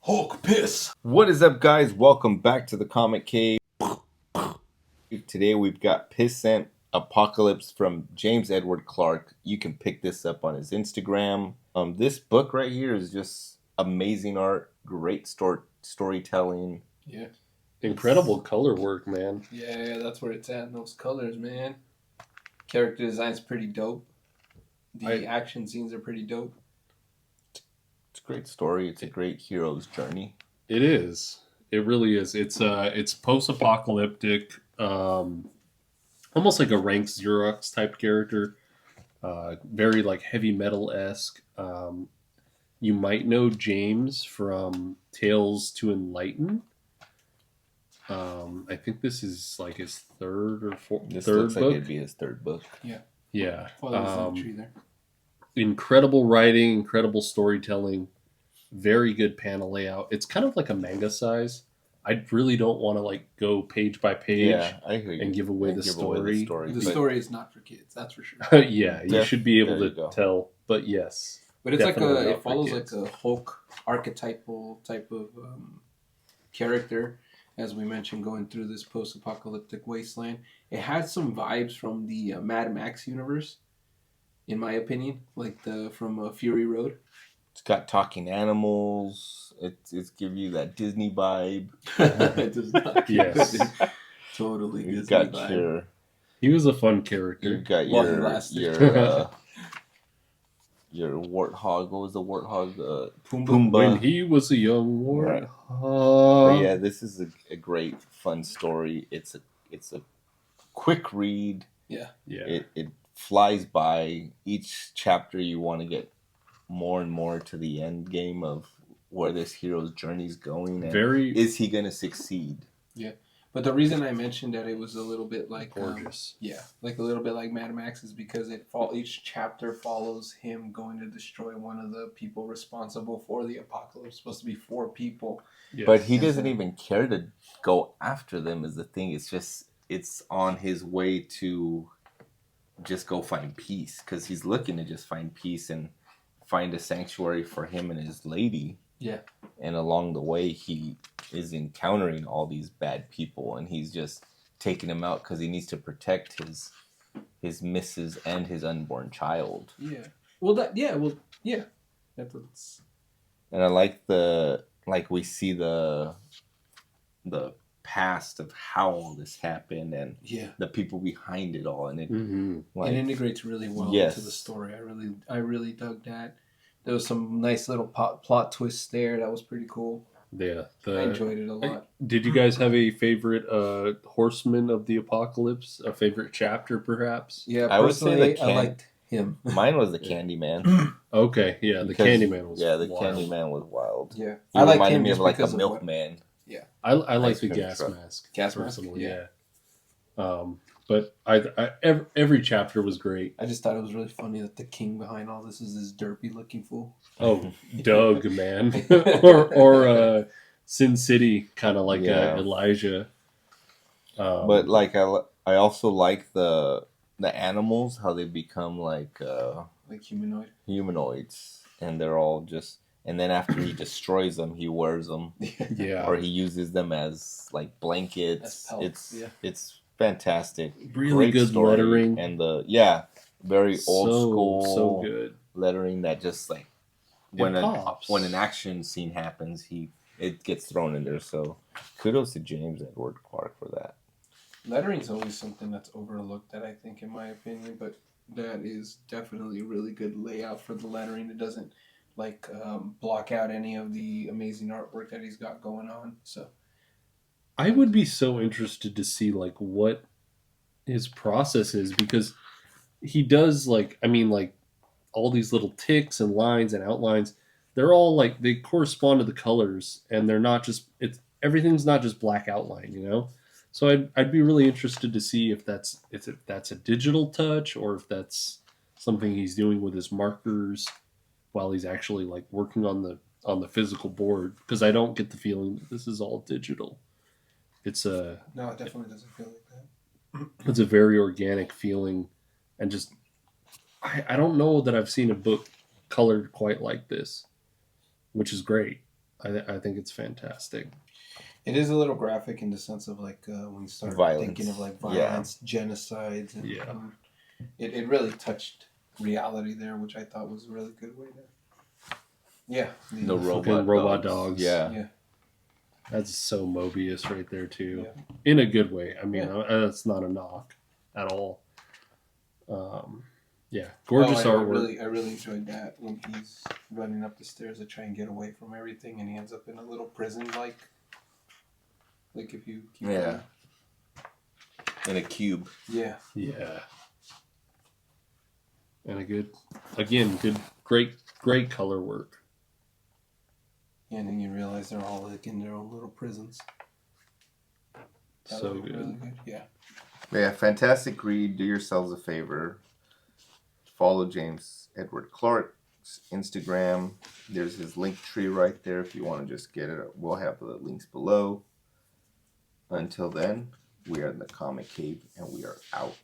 Hulk piss. What is up, guys? Welcome back to the Comic Cave. Today we've got Pissant Apocalypse from James Edward Clark. You can pick this up on his Instagram. This book right here is just amazing art, great storytelling. Yeah. Incredible color work, man. Yeah, that's where it's at. Those colors, man. Character design's pretty dope. The action scenes are pretty dope. It's a great story. It's a great hero's journey. It is. It really is. It's post-apocalyptic, almost like a rank Xerox type character. Very like heavy metal-esque. You might know James from Tales to Enlighten. I think this is like his third or fourth. This third looks book. like it'd be his third book. Yeah. Follow the tree there. Incredible writing, incredible storytelling, very good panel layout. It's kind of like a manga size. I really don't want to like go page by page I hear you. and give away the story. The story is not for kids, that's for sure. You should be able to tell. But yes. But it's definitely it follows like a Hulk archetypal type of character, as we mentioned, going through this post-apocalyptic wasteland. It has some vibes from the Mad Max universe, in my opinion, like from Fury Road. It's got talking animals. It's give you that Disney vibe. It does not. Yes. Totally You've Disney got vibe. He was a fun character. You've got Well, he lasted. your warthog. What was the warthog? Pumbaa. When he was a young warthog. But yeah, this is a great fun story. It's a quick read. Yeah. It flies by. Each chapter you want to get more and more to the end game of where this hero's journey is going. And is he going to succeed? Yeah. But the reason I mentioned that it was a little bit like gorgeous. Like a little bit like Mad Max is because each chapter follows him going to destroy one of the people responsible for the apocalypse. It's supposed to be 4 people. Yes. But he doesn't even care to go after them is the thing. It's on his way to just go find peace, because he's looking to just find peace and find a sanctuary for him and his lady. Yeah. And along the way, he is encountering all these bad people, and he's just taking them out because he needs to protect his missus and his unborn child. Yeah. That's what's... And I like we see the past of how all this happened and the people behind it all, and it it integrates really well into the story. I really dug that. There was some nice little plot twists there. That was pretty cool. Yeah, I enjoyed it a lot. Did you guys have a favorite Horseman of the Apocalypse? A favorite chapter, perhaps? Yeah, I would say I liked him. Mine was the Candyman. Okay, yeah, the Candyman was wild. Candyman was wild. Yeah, I reminded me of like a milkman. Yeah, I like the gas mask. Gas mask, personally, yeah. But every chapter was great. I just thought it was really funny that the king behind all this is this derpy looking fool. Oh, Doug, man, or Sin City, kind of like Elijah. But like I also like the animals, how they become like humanoids, and they're all just. And then after he destroys them, he wears them, or he uses them as like blankets. It's fantastic. Really good story. Lettering. And very old school. So good lettering that just like when an action scene happens, it gets thrown in there. So kudos to James Edward Clark for that. Lettering is always something that's overlooked, that I think, in my opinion, but that is definitely really good layout for the lettering. It doesn't block out any of the amazing artwork that he's got going on. So I would be so interested to see like what his process is, because he does all these little ticks and lines and outlines. They're all like, they correspond to the colors, and they're not just, everything's not just black outline, you know? So I'd be really interested to see if that's a digital touch, or if that's something he's doing with his markers while he's actually like working on the physical board, because I don't get the feeling that this is all digital. No, it definitely doesn't feel like that. It's a very organic feeling, and just I don't know that I've seen a book colored quite like this, which is great. I think it's fantastic. It is a little graphic in the sense of like when you start Violence. thinking of like Yeah. violence, genocides, and Yeah. it really touched reality there, which I thought was a really good way to. Yeah. No Fucking robot dogs. Yeah. Yeah. That's so Mobius right there too, Yeah. in a good way. I mean, Yeah. that's not a knock at all. Yeah, gorgeous artwork. I really enjoyed that when he's running up the stairs to try and get away from everything, and he ends up in a little prison, like if you keep Yeah. In a cube. Yeah. Yeah, and a good, great color work. And then you realize they're all like in their own little prisons. That So was good. really good. Yeah. Yeah, fantastic read. Do yourselves a favor. Follow James Edward Clark's Instagram. There's his link tree right there if you want to just get it. We'll have the links below. Until then, we are in the Comic Cave and we are out.